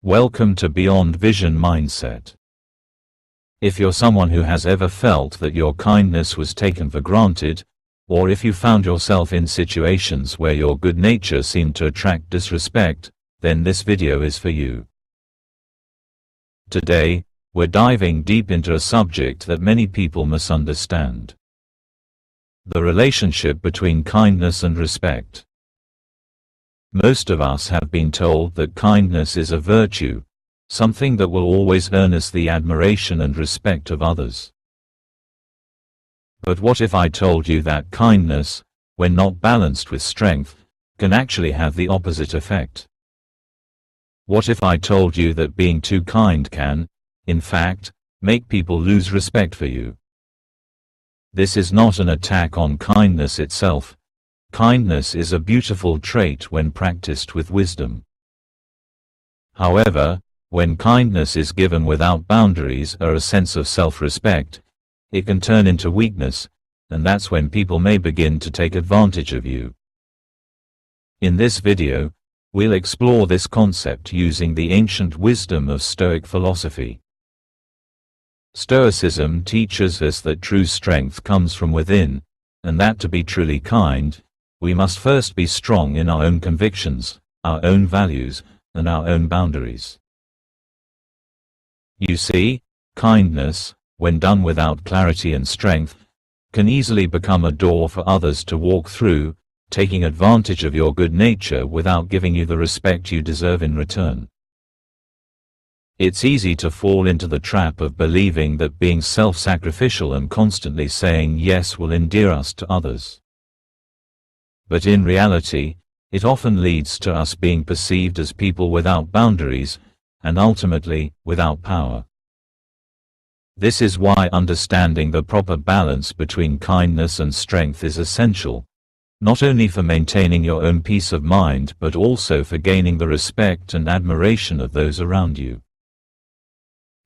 Welcome to Beyond Vision Mindset. If you're someone who has ever felt that your kindness was taken for granted, or if you found yourself in situations where your good nature seemed to attract disrespect, then this video is for you. Today, we're diving deep into a subject that many people misunderstand: the relationship between kindness and respect. Most of us have been told that kindness is a virtue, something that will always earn us the admiration and respect of others. But what if I told you that kindness, when not balanced with strength, can actually have the opposite effect? What if I told you that being too kind can, in fact, make people lose respect for you? This is not an attack on kindness itself. Kindness is a beautiful trait when practiced with wisdom. However, when kindness is given without boundaries or a sense of self-respect, it can turn into weakness, and that's when people may begin to take advantage of you. In this video, we'll explore this concept using the ancient wisdom of Stoic philosophy. Stoicism teaches us that true strength comes from within, and that to be truly kind, we must first be strong in our own convictions, our own values, and our own boundaries. You see, kindness, when done without clarity and strength, can easily become a door for others to walk through, taking advantage of your good nature without giving you the respect you deserve in return. It's easy to fall into the trap of believing that being self-sacrificial and constantly saying yes will endear us to others. But in reality, it often leads to us being perceived as people without boundaries, and ultimately, without power. This is why understanding the proper balance between kindness and strength is essential, not only for maintaining your own peace of mind but also for gaining the respect and admiration of those around you.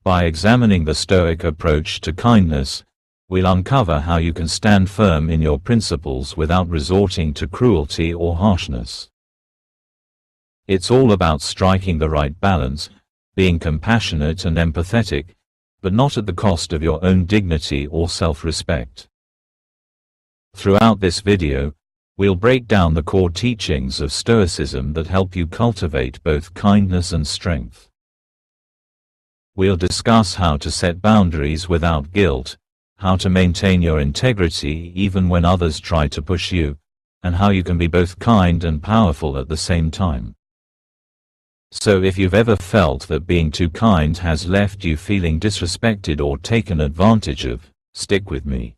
By examining the Stoic approach to kindness, we'll uncover how you can stand firm in your principles without resorting to cruelty or harshness. It's all about striking the right balance, being compassionate and empathetic, but not at the cost of your own dignity or self-respect. Throughout this video, we'll break down the core teachings of Stoicism that help you cultivate both kindness and strength. We'll discuss how to set boundaries without guilt, how to maintain your integrity even when others try to push you, and how you can be both kind and powerful at the same time. So if you've ever felt that being too kind has left you feeling disrespected or taken advantage of, stick with me.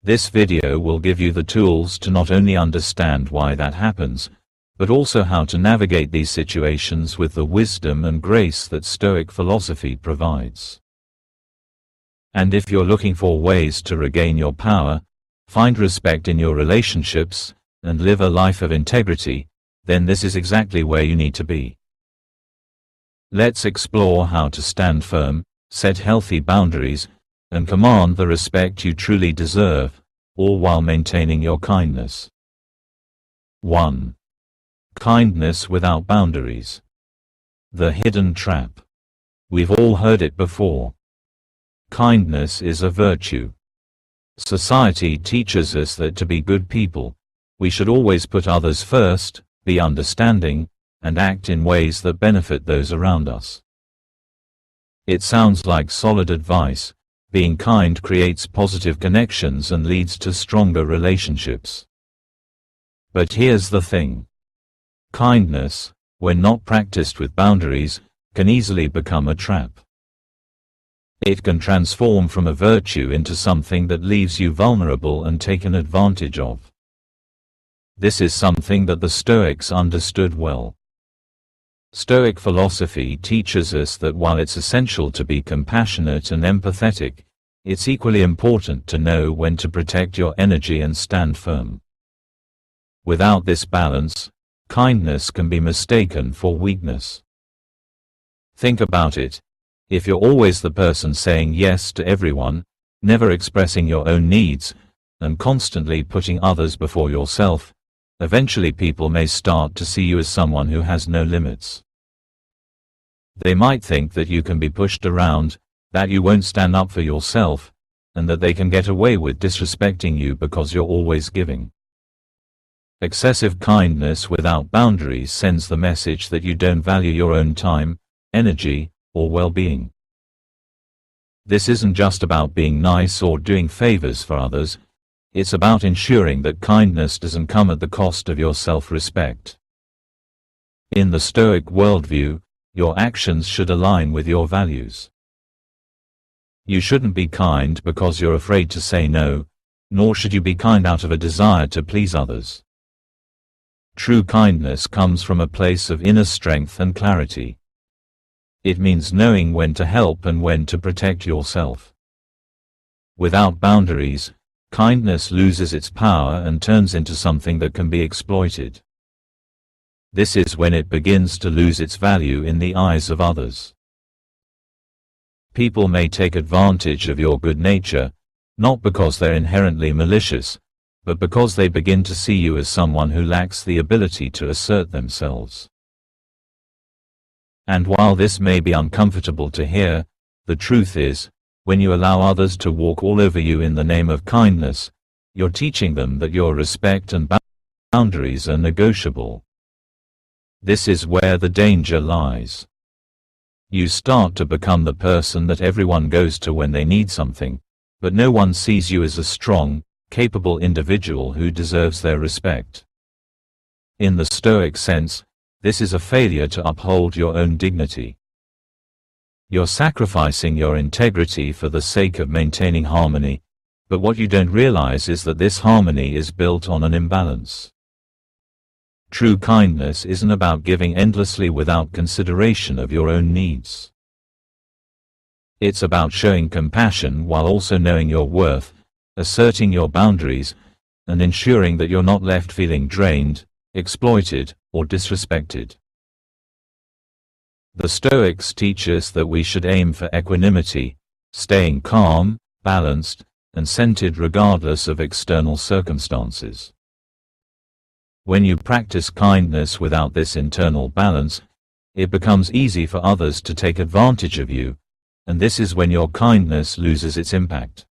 This video will give you the tools to not only understand why that happens, but also how to navigate these situations with the wisdom and grace that Stoic philosophy provides. And if you're looking for ways to regain your power, find respect in your relationships, and live a life of integrity, then this is exactly where you need to be. Let's explore how to stand firm, set healthy boundaries, and command the respect you truly deserve, all while maintaining your kindness. 1. Kindness without boundaries. The hidden trap. We've all heard it before. Kindness is a virtue. Society teaches us that to be good people, we should always put others first, be understanding, and act in ways that benefit those around us. It sounds like solid advice. Being kind creates positive connections and leads to stronger relationships. But here's the thing. Kindness, when not practiced with boundaries, can easily become a trap. It can transform from a virtue into something that leaves you vulnerable and taken advantage of. This is something that the Stoics understood well. Stoic philosophy teaches us that while it's essential to be compassionate and empathetic, it's equally important to know when to protect your energy and stand firm. Without this balance, kindness can be mistaken for weakness. Think about it. If you're always the person saying yes to everyone, never expressing your own needs, and constantly putting others before yourself, eventually people may start to see you as someone who has no limits. They might think that you can be pushed around, that you won't stand up for yourself, and that they can get away with disrespecting you because you're always giving. Excessive kindness without boundaries sends the message that you don't value your own time, energy, or well-being. This isn't just about being nice or doing favors for others, it's about ensuring that kindness doesn't come at the cost of your self-respect. In the Stoic worldview, your actions should align with your values. You shouldn't be kind because you're afraid to say no, nor should you be kind out of a desire to please others. True kindness comes from a place of inner strength and clarity. It means knowing when to help and when to protect yourself. Without boundaries, kindness loses its power and turns into something that can be exploited. This is when it begins to lose its value in the eyes of others. People may take advantage of your good nature, not because they're inherently malicious, but because they begin to see you as someone who lacks the ability to assert themselves. And while this may be uncomfortable to hear, the truth is, when you allow others to walk all over you in the name of kindness, you're teaching them that your respect and boundaries are negotiable. This is where the danger lies. You start to become the person that everyone goes to when they need something, but no one sees you as a strong, capable individual who deserves their respect. In the Stoic sense, this is a failure to uphold your own dignity. You're sacrificing your integrity for the sake of maintaining harmony, but what you don't realize is that this harmony is built on an imbalance. True kindness isn't about giving endlessly without consideration of your own needs. It's about showing compassion while also knowing your worth, asserting your boundaries, and ensuring that you're not left feeling drained, exploited, or disrespected. The Stoics teach us that we should aim for equanimity, staying calm, balanced, and centered regardless of external circumstances. When you practice kindness without this internal balance, it becomes easy for others to take advantage of you, and this is when your kindness loses its impact.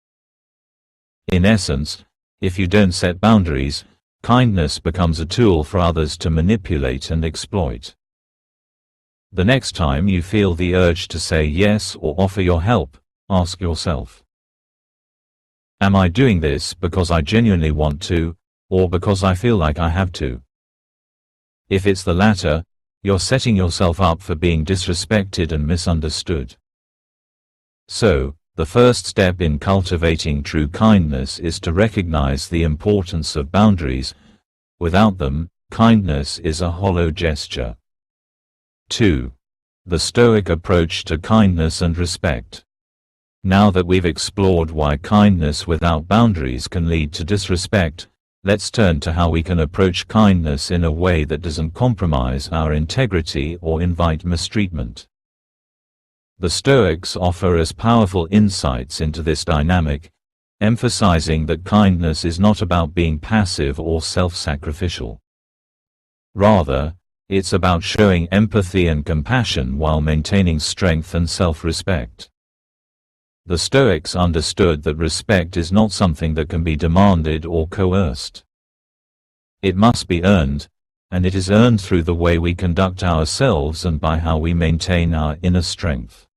In essence, if you don't set boundaries, kindness becomes a tool for others to manipulate and exploit. The next time you feel the urge to say yes or offer your help, ask yourself, am I doing this because I genuinely want to, or because I feel like I have to? If it's the latter, you're setting yourself up for being disrespected and misunderstood. So, the first step in cultivating true kindness is to recognize the importance of boundaries. Without them, kindness is a hollow gesture. 2. The Stoic approach to kindness and respect. Now that we've explored why kindness without boundaries can lead to disrespect, let's turn to how we can approach kindness in a way that doesn't compromise our integrity or invite mistreatment. The Stoics offer us powerful insights into this dynamic, emphasizing that kindness is not about being passive or self-sacrificial. Rather, it's about showing empathy and compassion while maintaining strength and self-respect. The Stoics understood that respect is not something that can be demanded or coerced. It must be earned, and it is earned through the way we conduct ourselves and by how we maintain our inner strength.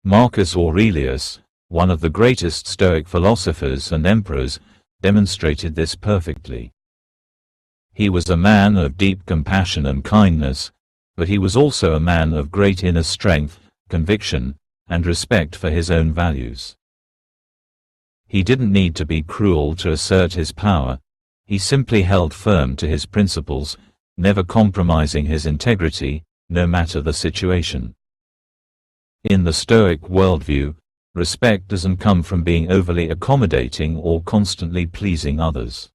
Marcus Aurelius, one of the greatest Stoic philosophers and emperors, demonstrated this perfectly. He was a man of deep compassion and kindness, but he was also a man of great inner strength, conviction, and respect for his own values. He didn't need to be cruel to assert his power, he simply held firm to his principles, never compromising his integrity, no matter the situation. In the Stoic worldview, respect doesn't come from being overly accommodating or constantly pleasing others.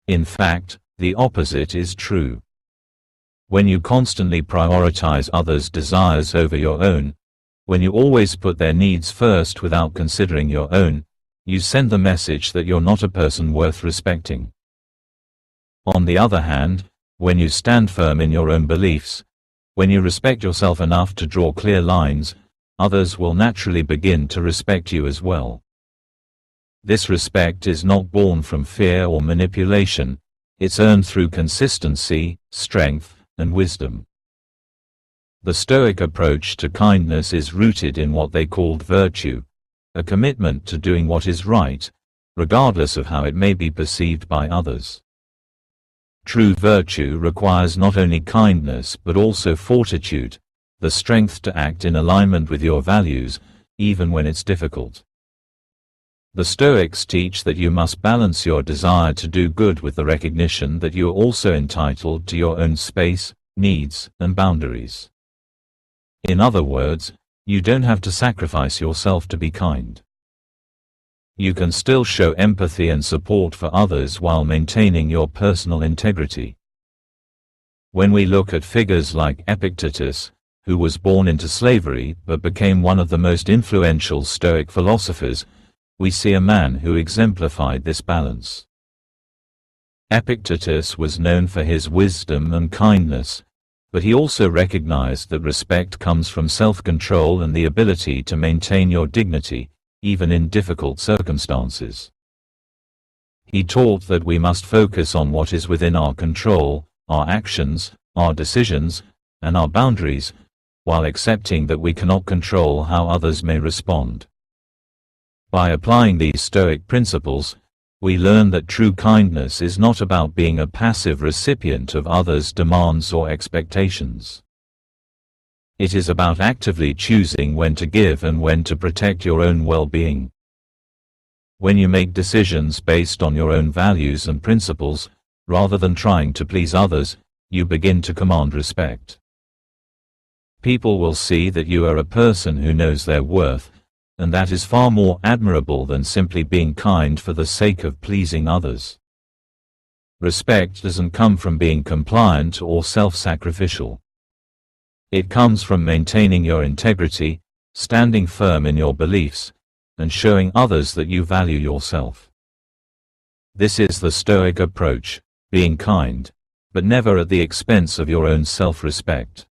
In fact, the opposite is true. When you constantly prioritize others' desires over your own, when you always put their needs first without considering your own, you send the message that you're not a person worth respecting. On the other hand, when you stand firm in your own beliefs, When you respect yourself enough to draw clear lines, others will naturally begin to respect you as well. This respect is not born from fear or manipulation, it's earned through consistency, strength, and wisdom. The Stoic approach to kindness is rooted in what they called virtue, a commitment to doing what is right, regardless of how it may be perceived by others. True virtue requires not only kindness but also fortitude, the strength to act in alignment with your values, even when it's difficult. The Stoics teach that you must balance your desire to do good with the recognition that you are also entitled to your own space, needs, and boundaries. In other words, you don't have to sacrifice yourself to be kind. You can still show empathy and support for others while maintaining your personal integrity. When we look at figures like Epictetus, who was born into slavery but became one of the most influential Stoic philosophers, we see a man who exemplified this balance. Epictetus was known for his wisdom and kindness, but he also recognized that respect comes from self-control and the ability to maintain your dignity, even in difficult circumstances. He taught that we must focus on what is within our control, our actions, our decisions, and our boundaries, while accepting that we cannot control how others may respond. By applying these Stoic principles, we learn that true kindness is not about being a passive recipient of others' demands or expectations. It is about actively choosing when to give and when to protect your own well-being. When you make decisions based on your own values and principles, rather than trying to please others, you begin to command respect. People will see that you are a person who knows their worth, and that is far more admirable than simply being kind for the sake of pleasing others. Respect doesn't come from being compliant or self-sacrificial. It comes from maintaining your integrity, standing firm in your beliefs, and showing others that you value yourself. This is the Stoic approach, being kind, but never at the expense of your own self-respect.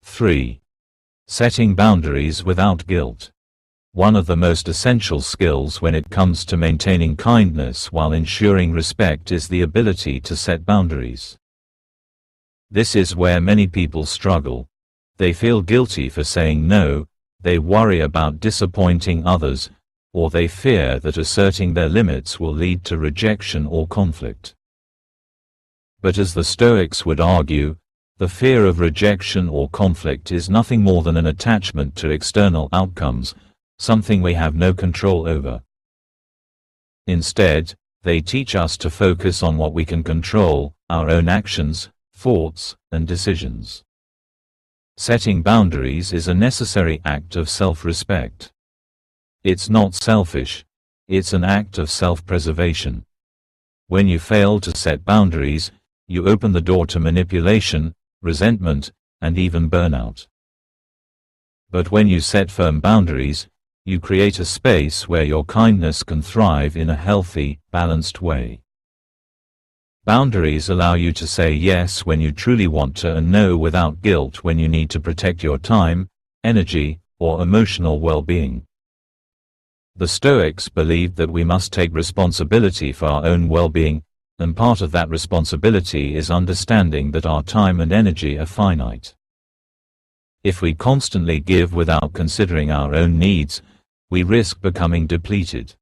3. Setting boundaries without guilt. One of the most essential skills when it comes to maintaining kindness while ensuring respect is the ability to set boundaries. This is where many people struggle. They feel guilty for saying no, they worry about disappointing others, or they fear that asserting their limits will lead to rejection or conflict. But as the Stoics would argue, the fear of rejection or conflict is nothing more than an attachment to external outcomes, something we have no control over. Instead, they teach us to focus on what we can control, our own actions, thoughts, and decisions. Setting boundaries is a necessary act of self-respect. It's not selfish, it's an act of self-preservation. When you fail to set boundaries, you open the door to manipulation, resentment, and even burnout. But when you set firm boundaries, you create a space where your kindness can thrive in a healthy, balanced way. Boundaries allow you to say yes when you truly want to and no without guilt when you need to protect your time, energy, or emotional well-being. The Stoics believed that we must take responsibility for our own well-being, and part of that responsibility is understanding that our time and energy are finite. If we constantly give without considering our own needs, we risk becoming depleted.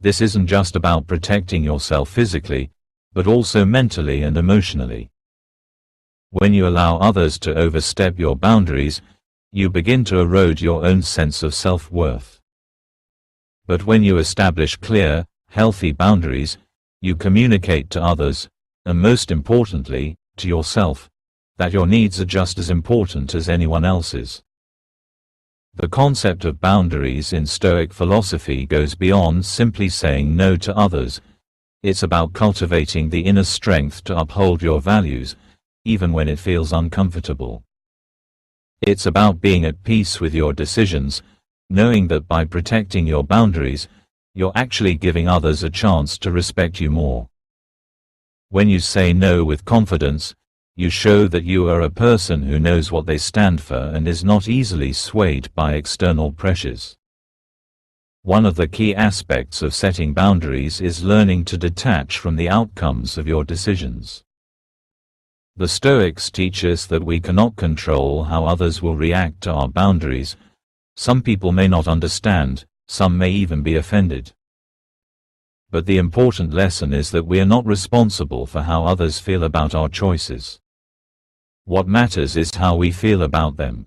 This isn't just about protecting yourself physically, but also mentally and emotionally. When you allow others to overstep your boundaries, you begin to erode your own sense of self-worth. But when you establish clear, healthy boundaries, you communicate to others, and most importantly, to yourself, that your needs are just as important as anyone else's. The concept of boundaries in Stoic philosophy goes beyond simply saying no to others. It's about cultivating the inner strength to uphold your values, even when it feels uncomfortable. It's about being at peace with your decisions, knowing that by protecting your boundaries, you're actually giving others a chance to respect you more. When you say no with confidence, you show that you are a person who knows what they stand for and is not easily swayed by external pressures. One of the key aspects of setting boundaries is learning to detach from the outcomes of your decisions. The Stoics teach us that we cannot control how others will react to our boundaries. Some people may not understand, some may even be offended. But the important lesson is that we are not responsible for how others feel about our choices. What matters is how we feel about them.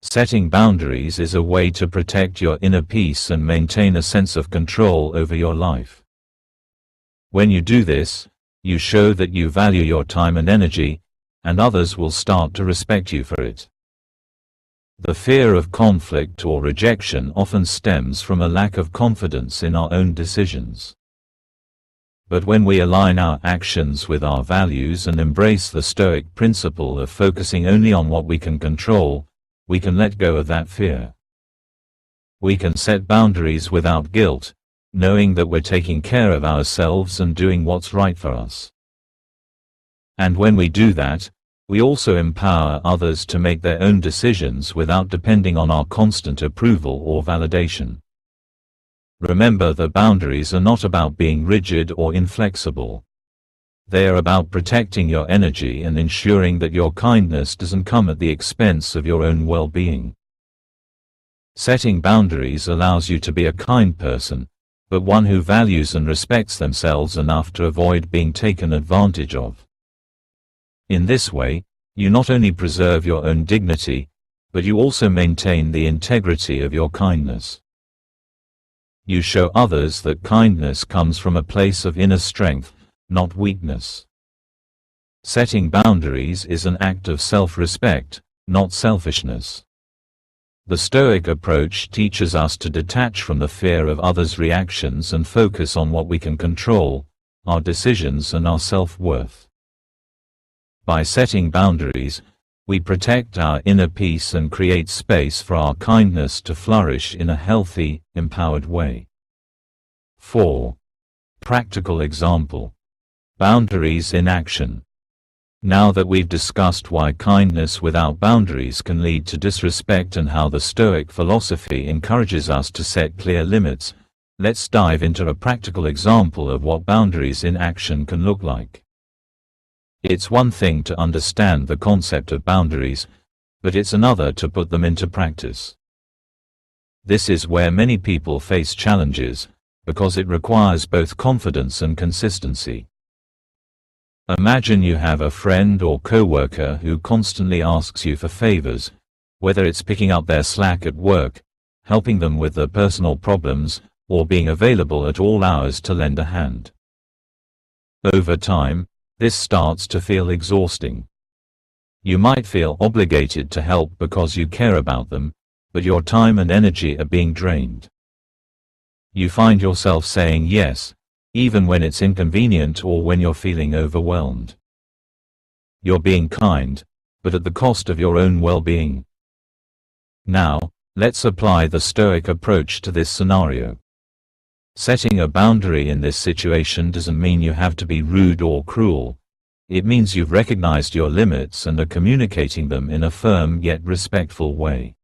Setting boundaries is a way to protect your inner peace and maintain a sense of control over your life. When you do this, you show that you value your time and energy, and others will start to respect you for it. The fear of conflict or rejection often stems from a lack of confidence in our own decisions. But when we align our actions with our values and embrace the Stoic principle of focusing only on what we can control, we can let go of that fear. We can set boundaries without guilt, knowing that we're taking care of ourselves and doing what's right for us. And when we do that, we also empower others to make their own decisions without depending on our constant approval or validation. Remember that boundaries are not about being rigid or inflexible. They are about protecting your energy and ensuring that your kindness doesn't come at the expense of your own well-being. Setting boundaries allows you to be a kind person, but one who values and respects themselves enough to avoid being taken advantage of. In this way, you not only preserve your own dignity, but you also maintain the integrity of your kindness. You show others that kindness comes from a place of inner strength, not weakness. Setting boundaries is an act of self-respect, not selfishness. The Stoic approach teaches us to detach from the fear of others' reactions and focus on what we can control, our decisions and our self-worth. By setting boundaries, we protect our inner peace and create space for our kindness to flourish in a healthy, empowered way. 4. Practical example. Boundaries in action. Now that we've discussed why kindness without boundaries can lead to disrespect and how the Stoic philosophy encourages us to set clear limits, let's dive into a practical example of what boundaries in action can look like. It's one thing to understand the concept of boundaries, but it's another to put them into practice. This is where many people face challenges, because it requires both confidence and consistency. Imagine you have a friend or coworker who constantly asks you for favors, whether it's picking up their slack at work, helping them with their personal problems, or being available at all hours to lend a hand. Over time, this starts to feel exhausting. You might feel obligated to help because you care about them, but your time and energy are being drained. You find yourself saying yes, even when it's inconvenient or when you're feeling overwhelmed. You're being kind, but at the cost of your own well-being. Now, let's apply the Stoic approach to this scenario. Setting a boundary in this situation doesn't mean you have to be rude or cruel. It means you've recognized your limits and are communicating them in a firm yet respectful way.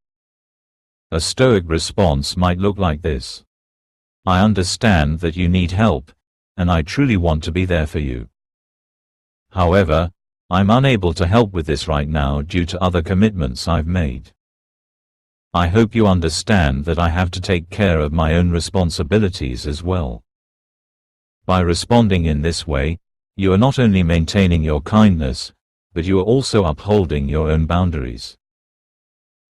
A Stoic response might look like this. I understand that you need help, and I truly want to be there for you. However, I'm unable to help with this right now due to other commitments I've made. I hope you understand that I have to take care of my own responsibilities as well. By responding in this way, you are not only maintaining your kindness, but you are also upholding your own boundaries.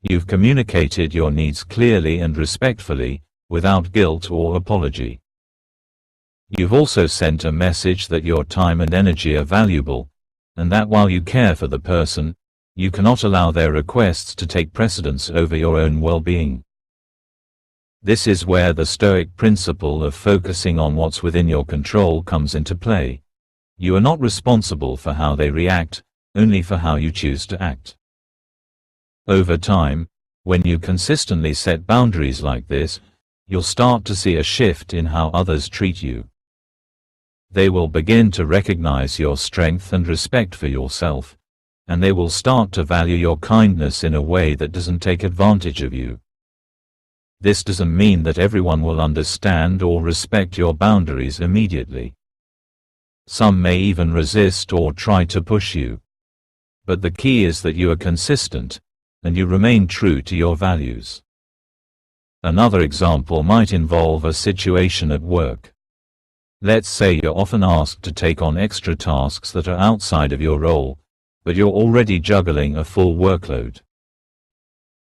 You've communicated your needs clearly and respectfully, without guilt or apology. You've also sent a message that your time and energy are valuable, and that while you care for the person, you cannot allow their requests to take precedence over your own well-being. This is where the Stoic principle of focusing on what's within your control comes into play. You are not responsible for how they react, only for how you choose to act. Over time, when you consistently set boundaries like this, you'll start to see a shift in how others treat you. They will begin to recognize your strength and respect for yourself, and they will start to value your kindness in a way that doesn't take advantage of you. This doesn't mean that everyone will understand or respect your boundaries immediately. Some may even resist or try to push you. But the key is that you are consistent, and you remain true to your values. Another example might involve a situation at work. Let's say you're often asked to take on extra tasks that are outside of your role, but you're already juggling a full workload.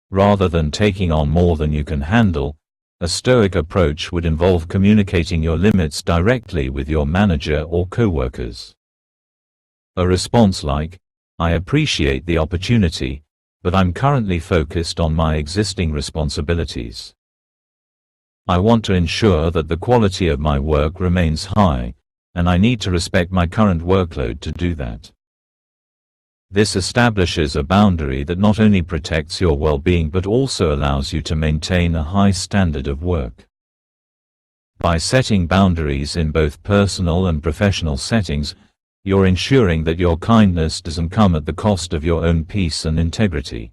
Rather than taking on more than you can handle, a Stoic approach would involve communicating your limits directly with your manager or co-workers. A response like, "I appreciate the opportunity, but I'm currently focused on my existing responsibilities. I want to ensure that the quality of my work remains high, and I need to respect my current workload to do that." This establishes a boundary that not only protects your well-being but also allows you to maintain a high standard of work. By setting boundaries in both personal and professional settings, you're ensuring that your kindness doesn't come at the cost of your own peace and integrity.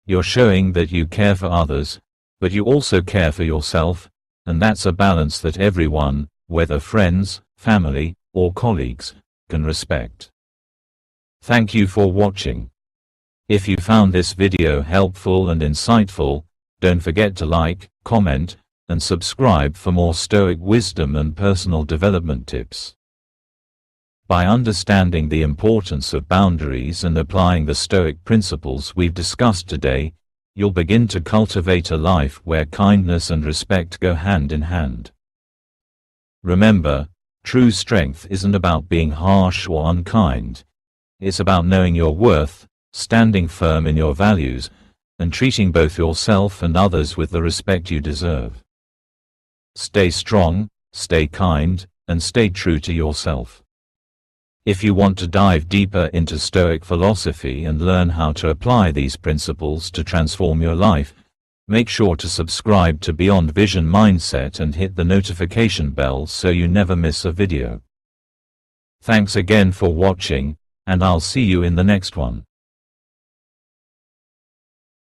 You're showing that you care for others, but you also care for yourself, and that's a balance that everyone, whether friends, family, or colleagues, can respect. Thank you for watching. If you found this video helpful and insightful, don't forget to like, comment, and subscribe for more Stoic wisdom and personal development tips. By understanding the importance of boundaries and applying the Stoic principles we've discussed today, you'll begin to cultivate a life where kindness and respect go hand in hand. Remember, true strength isn't about being harsh or unkind. It's about knowing your worth, standing firm in your values, and treating both yourself and others with the respect you deserve. Stay strong, stay kind, and stay true to yourself. If you want to dive deeper into Stoic philosophy and learn how to apply these principles to transform your life, make sure to subscribe to Beyond Vision Mindset and hit the notification bell so you never miss a video. Thanks again for watching, and I'll see you in the next one.